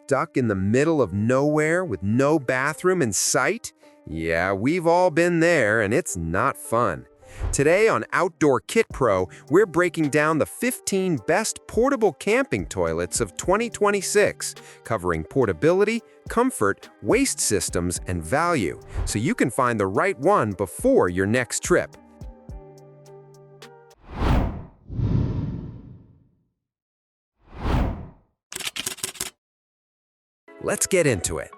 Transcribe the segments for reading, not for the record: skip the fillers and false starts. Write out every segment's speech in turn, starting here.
Stuck in the middle of nowhere with no bathroom in sight? Yeah, we've all been there, and it's not fun. Today on OutdoorKitPro, we're breaking down the 15 best portable camping toilets of 2026, covering portability, comfort, waste systems, and value, so you can find the right one before your next trip. Let's get into it.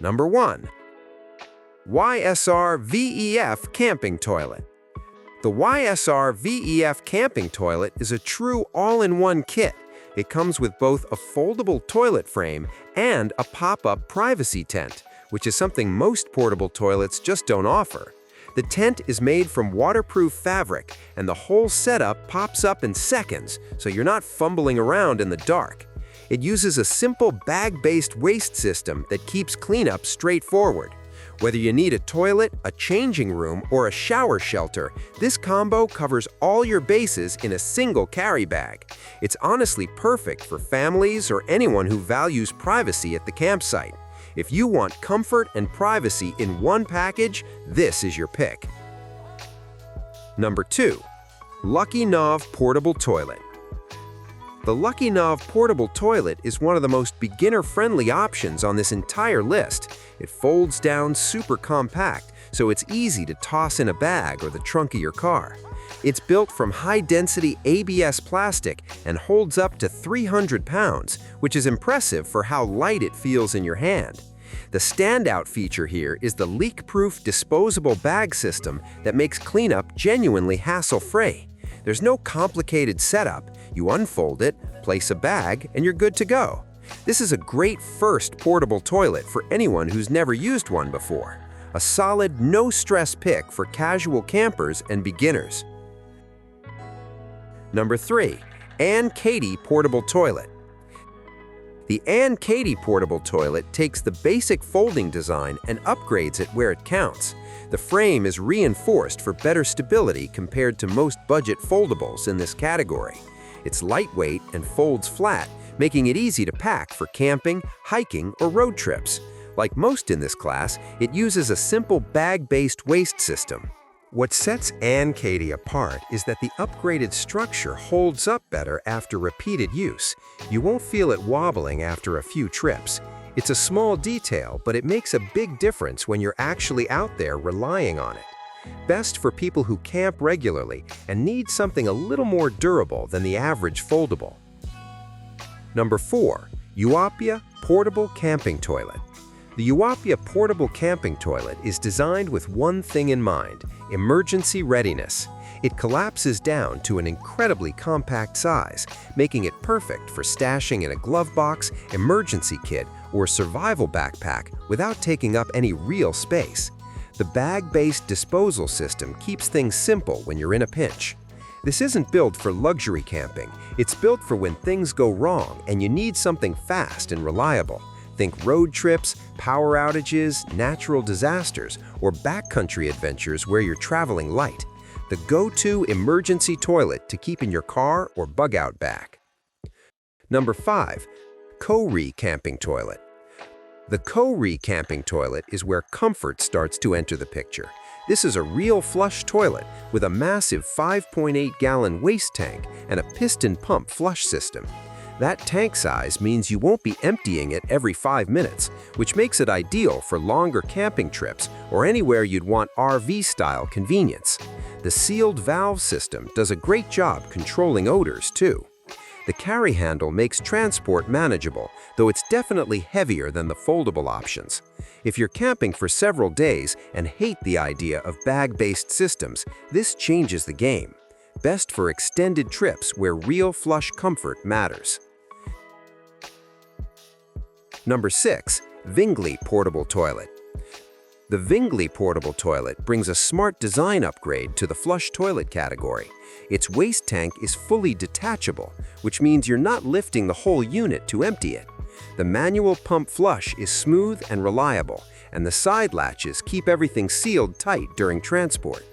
Number 1. YSR VEF Camping Toilet. The YSR VEF Camping Toilet is a true all-in-one kit. It comes with both a foldable toilet frame and a pop-up privacy tent, which is something most portable toilets just don't offer. The tent is made from waterproof fabric, and the whole setup pops up in seconds, so you're not fumbling around in the dark. It uses a simple bag-based waste system that keeps cleanup straightforward. Whether you need a toilet, a changing room, or a shower shelter, this combo covers all your bases in a single carry bag. It's honestly perfect for families or anyone who values privacy at the campsite. If you want comfort and privacy in one package, this is your pick. Number 2. LuckyNov Portable Toilet. The LuckyNov Portable Toilet is one of the most beginner-friendly options on this entire list. It folds down super compact, so it's easy to toss in a bag or the trunk of your car. It's built from high-density ABS plastic and holds up to 300 pounds, which is impressive for how light it feels in your hand. The standout feature here is the leak-proof disposable bag system that makes cleanup genuinely hassle-free. There's no complicated setup. You unfold it, place a bag, and you're good to go. This is a great first portable toilet for anyone who's never used one before. A solid, no-stress pick for casual campers and beginners. Number 3. Katy Portable Toilet. The Katy Portable Toilet takes the basic folding design and upgrades it where it counts. The frame is reinforced for better stability compared to most budget foldables in this category. It's lightweight and folds flat, making it easy to pack for camping, hiking, or road trips. Like most in this class, it uses a simple bag-based waste system. What sets Katy apart is that the upgraded structure holds up better after repeated use. You won't feel it wobbling after a few trips. It's a small detail, but it makes a big difference when you're actually out there relying on it. Best for people who camp regularly and need something a little more durable than the average foldable. Number 4. UOPBYEA Portable Camping Toilet. The UOPBYEA Portable Camping Toilet is designed with one thing in mind: emergency readiness. It collapses down to an incredibly compact size, making it perfect for stashing in a glove box, emergency kit, or survival backpack without taking up any real space. The bag-based disposal system keeps things simple when you're in a pinch. This isn't built for luxury camping. It's built for when things go wrong and you need something fast and reliable. Think road trips, power outages, natural disasters, or backcountry adventures where you're traveling light. The go-to emergency toilet to keep in your car or bug-out bag. Number 5. Kohree Camping Toilet. The Kohree Camping Toilet is where comfort starts to enter the picture. This is a real flush toilet with a massive 5.8-gallon waste tank and a piston pump flush system. That tank size means you won't be emptying it every 5 minutes, which makes it ideal for longer camping trips or anywhere you'd want RV-style convenience. The sealed valve system does a great job controlling odors, too. The carry handle makes transport manageable, though it's definitely heavier than the foldable options. If you're camping for several days and hate the idea of bag-based systems, this changes the game. Best for extended trips where real flush comfort matters. Number 6. VINGLI Portable Toilet. The VINGLI Portable Toilet brings a smart design upgrade to the flush toilet category. Its waste tank is fully detachable, which means you're not lifting the whole unit to empty it. The manual pump flush is smooth and reliable, and the side latches keep everything sealed tight during transport.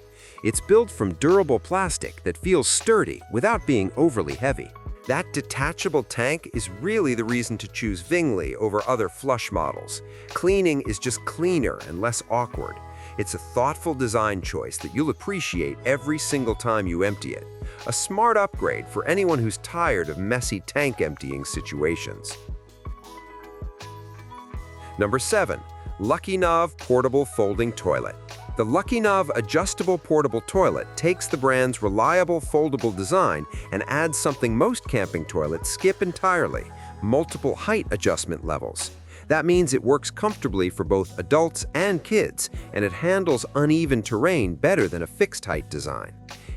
It's built from durable plastic that feels sturdy without being overly heavy. That detachable tank is really the reason to choose VINGLI over other flush models. Cleaning is just cleaner and less awkward. It's a thoughtful design choice that you'll appreciate every single time you empty it. A smart upgrade for anyone who's tired of messy tank emptying situations. Number 7. LuckyNov Portable Folding Toilet. The LuckyNov Adjustable Portable Toilet takes the brand's reliable foldable design and adds something most camping toilets skip entirely: multiple height adjustment levels. That means it works comfortably for both adults and kids, and it handles uneven terrain better than a fixed-height design.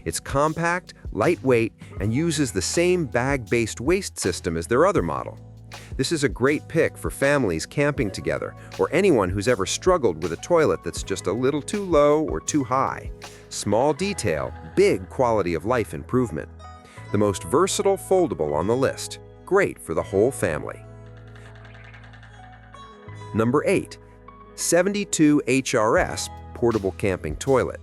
It's compact, lightweight, and uses the same bag-based waste system as their other model. This is a great pick for families camping together or anyone who's ever struggled with a toilet that's just a little too low or too high. Small detail, big quality of life improvement. The most versatile foldable on the list. Great for the whole family. Number 8. 72 HRS Portable Camping Toilet.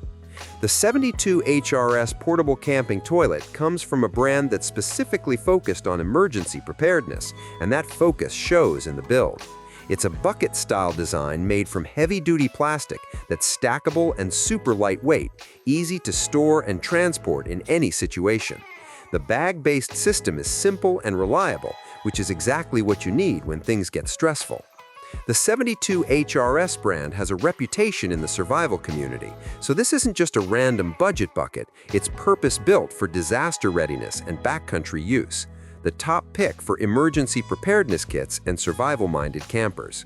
The 72 HRS Portable Camping Toilet comes from a brand that's specifically focused on emergency preparedness, and that focus shows in the build. It's a bucket-style design made from heavy-duty plastic that's stackable and super lightweight, easy to store and transport in any situation. The bag-based system is simple and reliable, which is exactly what you need when things get stressful. The 72 HRS brand has a reputation in the survival community, so this isn't just a random budget bucket, it's purpose-built for disaster readiness and backcountry use. The top pick for emergency preparedness kits and survival-minded campers.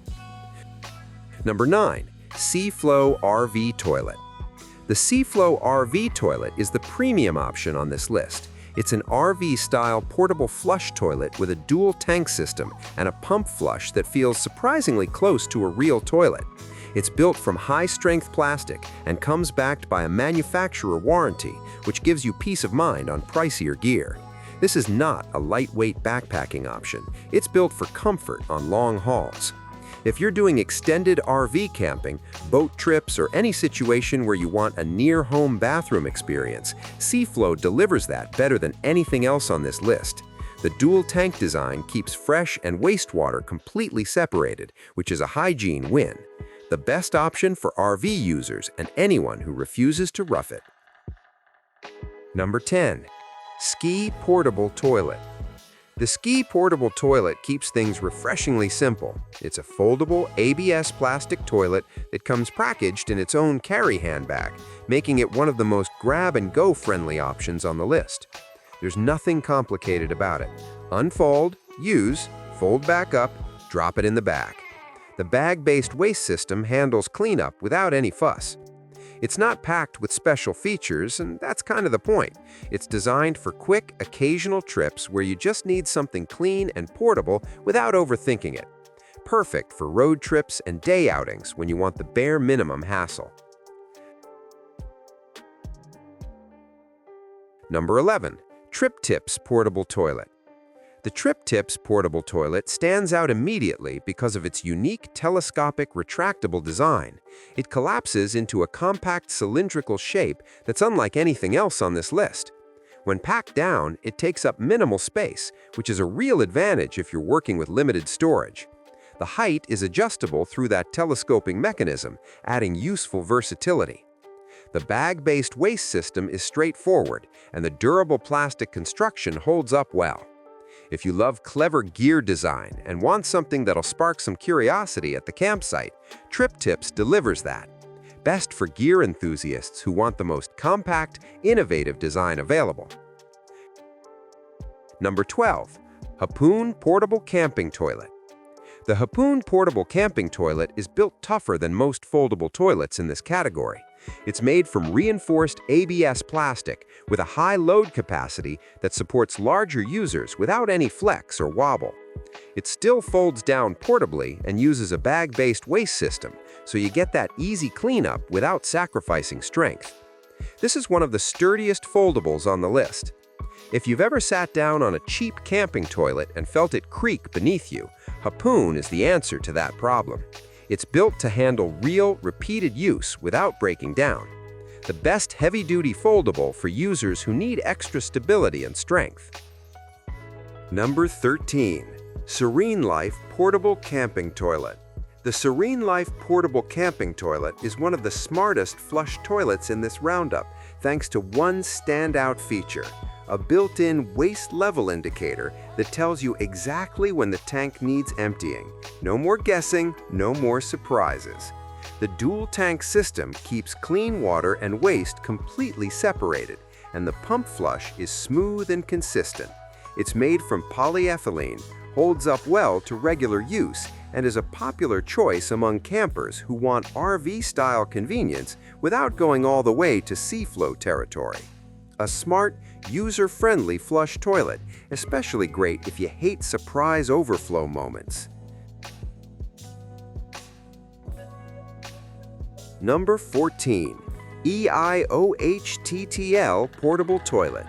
Number 9. SEAFLO RV Toilet. The SEAFLO RV Toilet is the premium option on this list. It's an RV-style portable flush toilet with a dual tank system and a pump flush that feels surprisingly close to a real toilet. It's built from high-strength plastic and comes backed by a manufacturer warranty, which gives you peace of mind on pricier gear. This is not a lightweight backpacking option. It's built for comfort on long hauls. If you're doing extended RV camping, boat trips, or any situation where you want a near-home bathroom experience, SEAFLO delivers that better than anything else on this list. The dual tank design keeps fresh and wastewater completely separated, which is a hygiene win. The best option for RV users and anyone who refuses to rough it. Number 10. Sckee Portable Toilet. The Sckee Portable Toilet keeps things refreshingly simple. It's a foldable ABS plastic toilet that comes packaged in its own carry handbag, making it one of the most grab-and-go friendly options on the list. There's nothing complicated about it. Unfold, use, fold back up, drop it in the bag. The bag-based waste system handles cleanup without any fuss. It's not packed with special features, and that's kind of the point. It's designed for quick, occasional trips where you just need something clean and portable without overthinking it. Perfect for road trips and day outings when you want the bare minimum hassle. Number 11. TRIPTIPS Portable Toilet. The TRIPTIPS Portable Toilet stands out immediately because of its unique telescopic retractable design. It collapses into a compact cylindrical shape that's unlike anything else on this list. When packed down, it takes up minimal space, which is a real advantage if you're working with limited storage. The height is adjustable through that telescoping mechanism, adding useful versatility. The bag-based waste system is straightforward, and the durable plastic construction holds up well. If you love clever gear design and want something that'll spark some curiosity at the campsite, TRIPTIPS delivers that. Best for gear enthusiasts who want the most compact, innovative design available. Number 12. Hapoon Portable Camping Toilet. The Hapoon Portable Camping Toilet is built tougher than most foldable toilets in this category. It's made from reinforced ABS plastic with a high load capacity that supports larger users without any flex or wobble. It still folds down portably and uses a bag-based waste system, so you get that easy cleanup without sacrificing strength. This is one of the sturdiest foldables on the list. If you've ever sat down on a cheap camping toilet and felt it creak beneath you, Hapoon is the answer to that problem. It's built to handle real, repeated use without breaking down. The best heavy-duty foldable for users who need extra stability and strength. Number 13. Serene Life Portable Camping Toilet. The Serene Life Portable Camping Toilet is one of the smartest flush toilets in this roundup, thanks to one standout feature, a built-in waste level indicator that tells you exactly when the tank needs emptying. No more guessing, no more surprises. The dual tank system keeps clean water and waste completely separated, and the pump flush is smooth and consistent. It's made from polyethylene, holds up well to regular use, and is a popular choice among campers who want RV-style convenience without going all the way to SEAFLO territory. A smart, user-friendly flush toilet, especially great if you hate surprise overflow moments. Number 14. EIOHTTL Portable Toilet.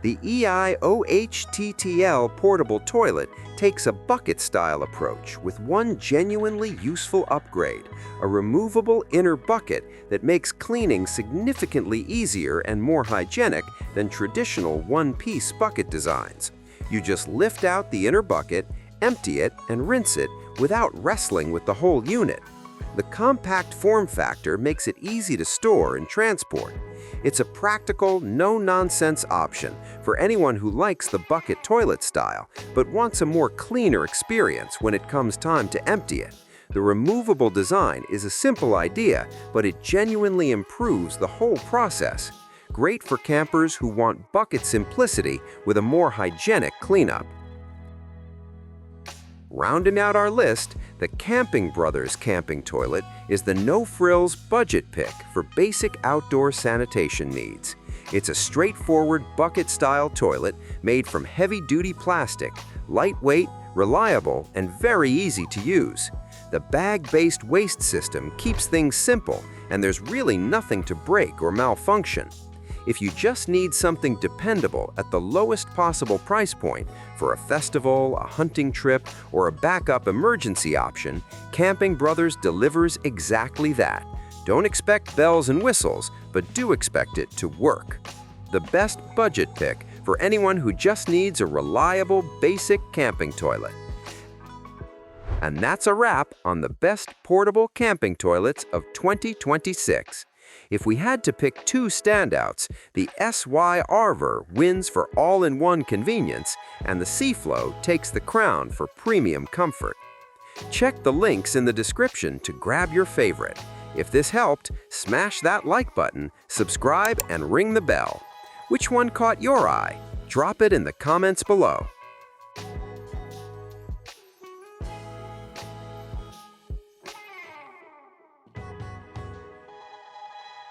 The EIOHTTL Portable Toilet takes a bucket-style approach with one genuinely useful upgrade, a removable inner bucket that makes cleaning significantly easier and more hygienic than traditional one-piece bucket designs. You just lift out the inner bucket, empty it, and rinse it without wrestling with the whole unit. The compact form factor makes it easy to store and transport. It's a practical, no-nonsense option for anyone who likes the bucket toilet style but wants a more cleaner experience when it comes time to empty it. The removable design is a simple idea, but it genuinely improves the whole process. Great for campers who want bucket simplicity with a more hygienic cleanup. Rounding out our list, the Camping Brothers Camping Toilet is the no-frills budget pick for basic outdoor sanitation needs. It's a straightforward bucket-style toilet made from heavy-duty plastic, lightweight, reliable, and very easy to use. The bag-based waste system keeps things simple, and there's really nothing to break or malfunction. If you just need something dependable at the lowest possible price point for a festival, a hunting trip, or a backup emergency option, Camping Brothers delivers exactly that. Don't expect bells and whistles, but do expect it to work. The best budget pick for anyone who just needs a reliable, basic camping toilet. And that's a wrap on the best portable camping toilets of 2026. If we had to pick two standouts, the SYR VEF wins for all-in-one convenience, and the SEAFLO takes the crown for premium comfort. Check the links in the description to grab your favorite. If this helped, smash that like button, subscribe, and ring the bell. Which one caught your eye? Drop it in the comments below.